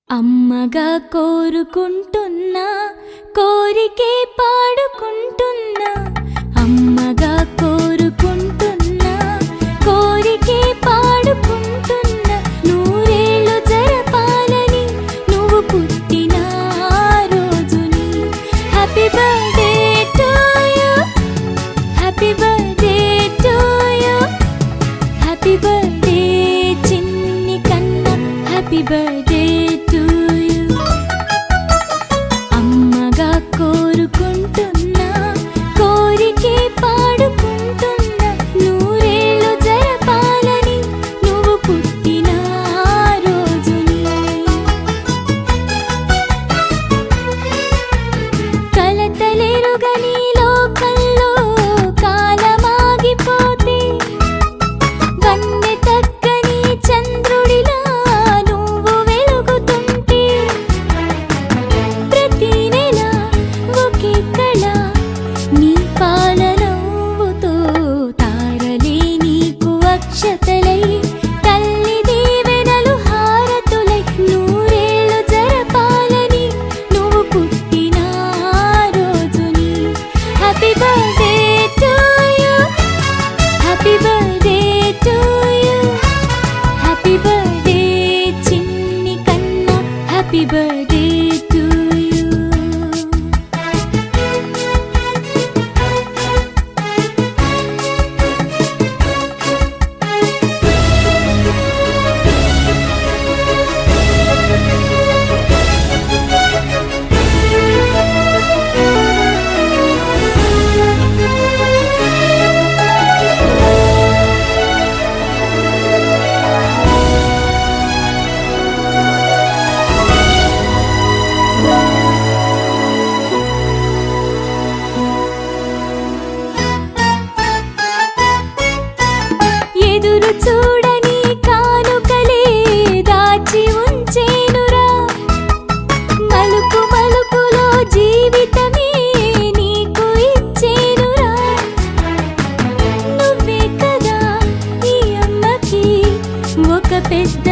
అమ్మగా కోరుకుంటున్నా కోరికే పాడుకుంటున్నా అమ్మగా కోరుకుంటున్నా కోరికే పాడుకుంటున్నా నూరేళ్ళు జరపాలని నువ్వు పుట్టిన రోజుని happy birthday to you happy birthday to you happy birthday చిన్ని కన్నా హ్యాపీ బర్త్డే టు యు అమ్మగా కోరుకుంటున్నా కోరికే పాడుకుంటున్నా నూరేళ్ళు జరపాలని నువ్వు పుట్టిన రోజుని కలతలెరుగని లోకంలో కాలమాగిపోతే వన్నె తగ్గని చంద్రుడిలా నువ్వు వెలుగుతుంటే ప్రతి నెల ఒకే కళ నీ పాలనవ్వుతో తారలే నీకు అక్షతలై తల్లి దీవెనలు హారతులై నూరేళ్ళు జరపాలని నువ్వు పుట్టిన రోజుని happy birthday to you happy birthday to you happy birthday చిన్ని కన్నా హ్యాపీ బర్త్డే టు యు ఎదురు చూడని కానుకలే దాచి ఉంచేనురా మలుపు మలుపులో జీవితమే నీకు ఇచ్చేనురా నువ్వే కదా ఈ అమ్మకి ఒక పెద్ద